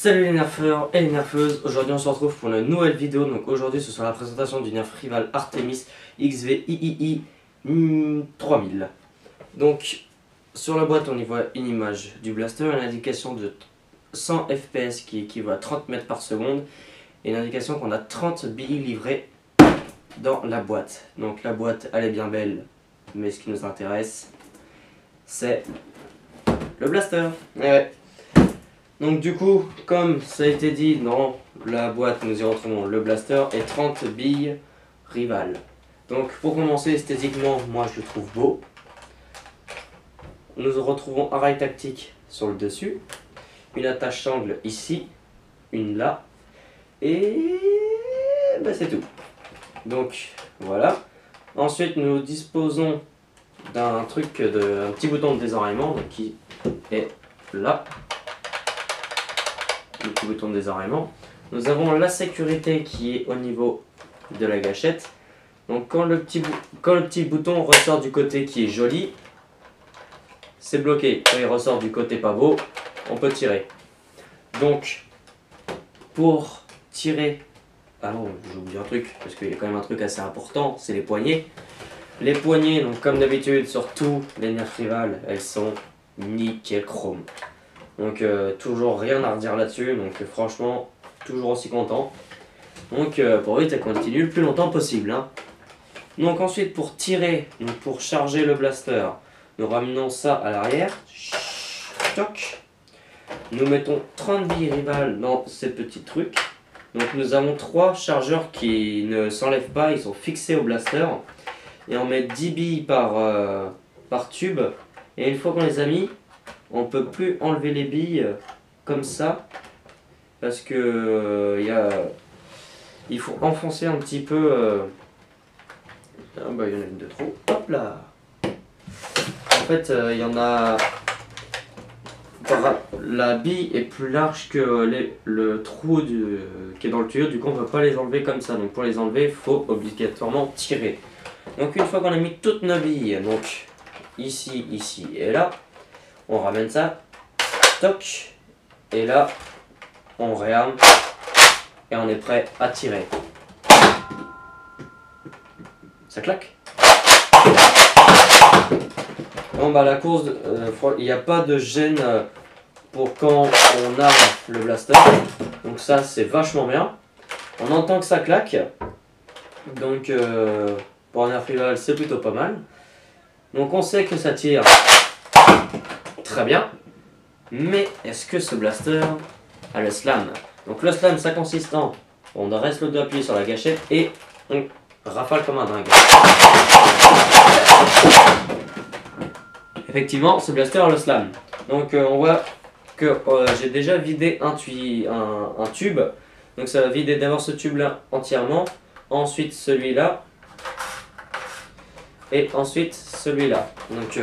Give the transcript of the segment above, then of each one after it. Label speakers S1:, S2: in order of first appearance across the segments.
S1: Salut les nerfeurs et les nerfeuses, aujourd'hui on se retrouve pour une nouvelle vidéo. Donc aujourd'hui ce sera la présentation du nerf rival Artemis XV-III 3000. Donc sur la boîte on y voit une image du blaster, une indication de 100 fps qui équivaut à 30 mètres par seconde et une indication qu'on a 30 billes livrées dans la boîte. Donc la boîte elle est bien belle, mais ce qui nous intéresse c'est le blaster. Et ouais. Donc du coup, comme ça a été dit dans la boîte, nous y retrouvons le blaster et 30 billes rivales. Donc pour commencer, esthétiquement, moi je le trouve beau. Nous retrouvons un rail tactique sur le dessus, une attache sangle ici, une là, et ben, c'est tout. Donc voilà. Ensuite nous disposons d'un un petit bouton de désenrayement donc, qui est là. Le petit bouton de désenrayement. Nous avons la sécurité qui est au niveau de la gâchette. Donc quand le petit bouton ressort du côté qui est joli, c'est bloqué. Quand il ressort du côté pas beau, on peut tirer. Donc pour tirer, ah non, j'ai oublié un truc parce qu'il y a quand même un truc assez important, c'est les poignées. Les poignées, donc comme d'habitude sur tous les nerfs rivales, elles sont nickel chrome. Donc toujours rien à redire là-dessus, donc franchement toujours aussi content. Donc pour vite, elle continue le plus longtemps possible. Hein. Donc ensuite pour tirer, donc pour charger le blaster, nous ramenons ça à l'arrière. Toc. Nous mettons 30 billes rivales dans ces petits trucs. Donc nous avons 3 chargeurs qui ne s'enlèvent pas, ils sont fixés au blaster. Et on met 10 billes par tube. Et une fois qu'on les a mis, on ne peut plus enlever les billes comme ça parce que il faut enfoncer un petit peu. Ah bah, il y en a une de trop. Hop là. En fait, il y en a. La bille est plus large que le trou qui est dans le tuyau. Du coup, on ne peut pas les enlever comme ça. Donc, pour les enlever, il faut obligatoirement tirer. Donc, une fois qu'on a mis toutes nos billes, donc ici, ici et là. On ramène ça, toc, et là, on réarme, et on est prêt à tirer. Ça claque. Bon bah la course, il n'y a pas de gêne pour quand on arme le blaster, donc ça c'est vachement bien. On entend que ça claque, donc pour un nerf rival c'est plutôt pas mal. Donc on sait que ça tire très bien, mais est-ce que ce blaster a le slam? Donc le slam ça consiste en, on reste le doigt appuyé sur la gâchette et on rafale comme un dingue. Effectivement ce blaster a le slam. Donc on voit que j'ai déjà vidé un tube, donc ça va vider d'abord ce tube là entièrement, ensuite celui-là et ensuite celui-là. Donc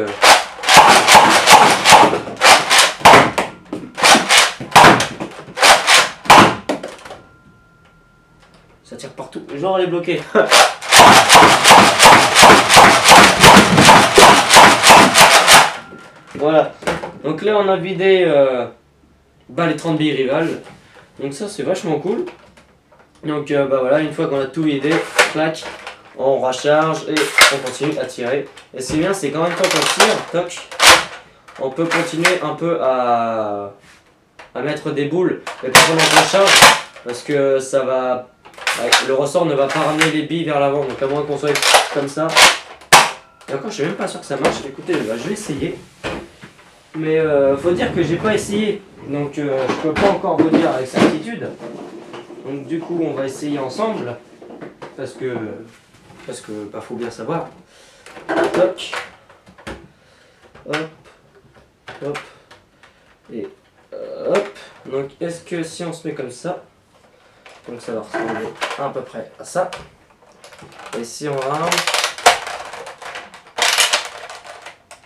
S1: ça tire partout, genre elle est bloquée. Voilà, donc là on a vidé les 30 billes rivales, donc ça c'est vachement cool. Donc bah voilà, une fois qu'on a tout vidé, clac, on recharge et on continue à tirer. Et ce qui est bien, c'est qu'en même temps qu'on tire, toc, on peut continuer un peu à mettre des boules, mais pas pendant qu'on charge, parce que ça va, le ressort ne va pas ramener les billes vers l'avant, donc à moins qu'on soit comme ça. Et encore, je suis même pas sûr que ça marche. Écoutez, bah, je vais essayer, mais faut dire que j'ai pas essayé, donc je peux pas encore vous dire avec certitude. Donc du coup, on va essayer ensemble, parce que bah, faut bien savoir. Toc, hop, hop, et hop. Donc est-ce que si on se met comme ça, donc ça va ressembler à peu près à ça. Et si on rame,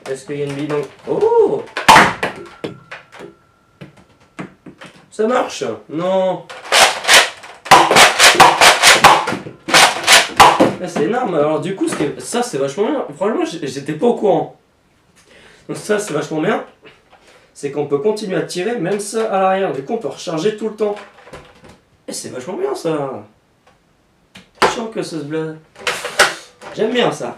S1: est-ce qu'il y a une bille? Donc oh, ça marche. Non, c'est énorme. Alors du coup, ça c'est vachement bien. Franchement, j'étais pas au courant. Donc ça c'est vachement bien. c'est qu'on peut continuer à tirer même ça à l'arrière. Du coup on peut recharger tout le temps. Et c'est vachement bien ça. Je sens que ça se blade. J'aime bien ça.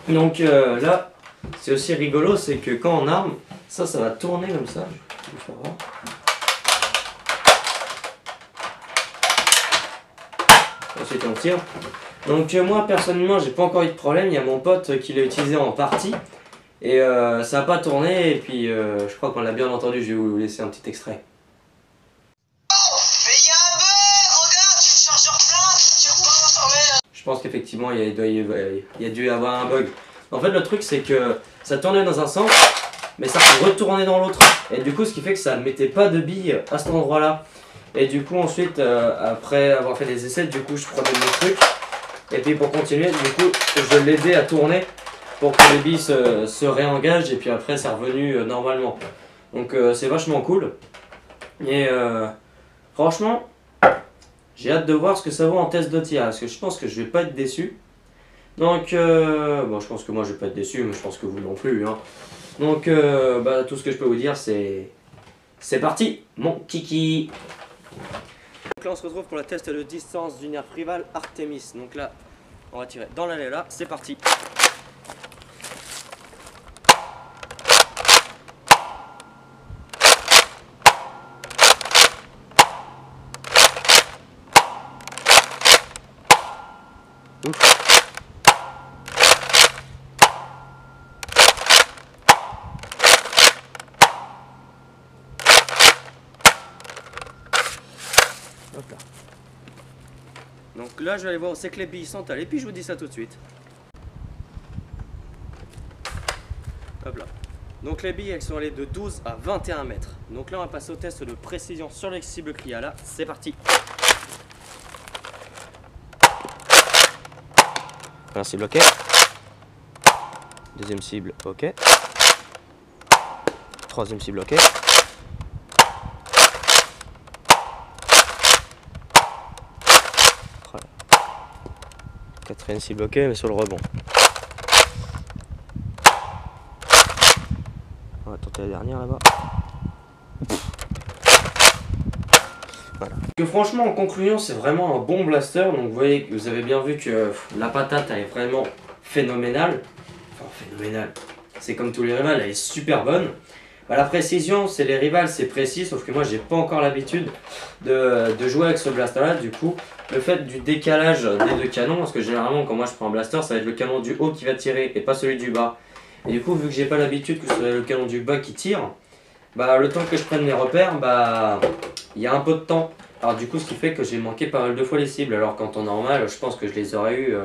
S1: Donc là, c'est aussi rigolo, c'est que quand on arme, ça va tourner comme ça. Je vais faire voir. Ensuite on tire. Donc moi personnellement j'ai pas encore eu de problème, il y a mon pote qui l'a utilisé en partie et ça n'a pas tourné et puis je crois qu'on l'a bien entendu, je vais vous laisser un petit extrait. Je pense qu'effectivement il y a dû y avoir un bug. En fait le truc c'est que ça tournait dans un sens mais ça retournait dans l'autre et du coup ce qui fait que ça ne mettait pas de billes à cet endroit là. Et du coup ensuite après avoir fait des essais, du coup je prenais le truc et puis pour continuer du coup je l'aidais à tourner pour que les billes se réengagent et puis après c'est revenu normalement. Donc c'est vachement cool et franchement j'ai hâte de voir ce que ça vaut en test de tir parce que je pense que je vais pas être déçu. Donc bon je pense que moi je vais pas être déçu mais je pense que vous non plus hein. Donc tout ce que je peux vous dire c'est parti mon kiki. Donc là on se retrouve pour le test de distance du nerf rival Artemis. Donc là on va tirer dans l'allée là, c'est parti. Ouf. Hop là. Donc là je vais aller voir où c'est que les billes sont allées, puis je vous dis ça tout de suite. Hop là. Donc les billes elles sont allées de 12 à 21 mètres. Donc là on va passer au test de précision sur les cibles qu'il y a là. C'est parti. Première cible ok. Deuxième cible ok. Troisième cible ok. Quatrième cible ok mais sur le rebond. On va tenter la dernière là-bas. Voilà. Que franchement en conclusion c'est vraiment un bon blaster. Donc vous avez bien vu que la patate elle est vraiment phénoménale. Enfin phénoménale. C'est comme tous les rivals, elle est super bonne. Bah, la précision c'est les rivals c'est précis sauf que moi j'ai pas encore l'habitude de jouer avec ce blaster là. Du coup le fait du décalage des deux canons, parce que généralement quand moi je prends un blaster ça va être le canon du haut qui va tirer et pas celui du bas. Et du coup vu que j'ai pas l'habitude que ce soit le canon du bas qui tire, bah le temps que je prenne les repères, bah il y a un peu de temps. Alors du coup ce qui fait que j'ai manqué pas mal de fois les cibles, alors qu'en temps normal je pense que je les aurais eu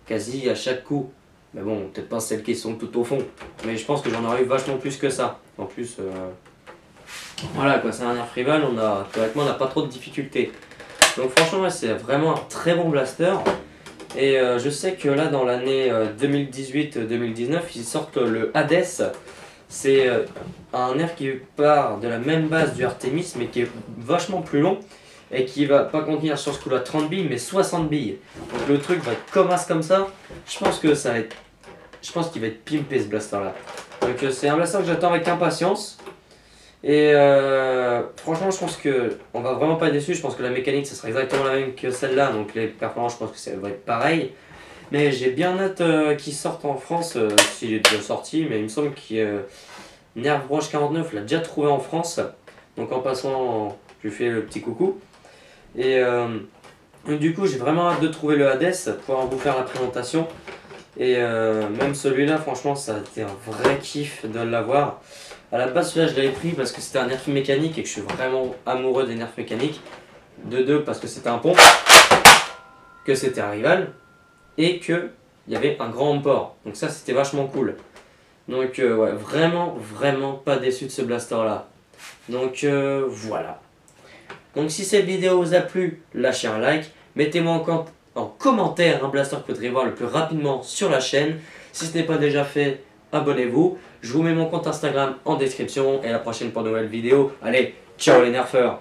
S1: quasi à chaque coup. Mais bon, peut-être pas celles qui sont tout au fond, mais je pense que j'en aurais eu vachement plus que ça. En plus, voilà quoi, c'est un nerf rival, théoriquement on n'a pas trop de difficultés. Donc franchement ouais, c'est vraiment un très bon blaster. Et je sais que là dans l'année 2018-2019 ils sortent le Hades. C'est un nerf qui part de la même base du Artemis mais qui est vachement plus long et qui va pas contenir sur ce coup là 30 billes mais 60 billes. Donc le truc va être comme as comme ça. Je pense que ça va être, je pense qu'il va être pimpé ce blaster là. Donc c'est un blaster que j'attends avec impatience. Et franchement je pense que on va vraiment pas être déçu. Je pense que la mécanique ça sera exactement la même que celle-là. Donc les performances je pense que ça va être pareil. Mais j'ai bien hâte qu'il sorte en France, s'il est déjà sorti. Mais il me semble que Nerfbroche 49 l'a déjà trouvé en France. Donc en passant je lui fais le petit coucou. Et du coup j'ai vraiment hâte de trouver le Hades pour pouvoir vous faire la présentation. Et même celui-là franchement ça a été un vrai kiff de l'avoir. A la base celui-là je l'avais pris parce que c'était un nerf mécanique et que je suis vraiment amoureux des nerfs mécaniques. De deux parce que c'était un pont, que c'était un rival et que il y avait un grand port. Donc ça c'était vachement cool. Donc ouais, vraiment pas déçu de ce blaster là. Donc voilà. Donc si cette vidéo vous a plu, lâchez un like, mettez-moi en commentaire un blaster que vous voudriez voir le plus rapidement sur la chaîne. Si ce n'est pas déjà fait, abonnez-vous. Je vous mets mon compte Instagram en description et à la prochaine pour de nouvelles vidéos. Allez, ciao les nerfeurs!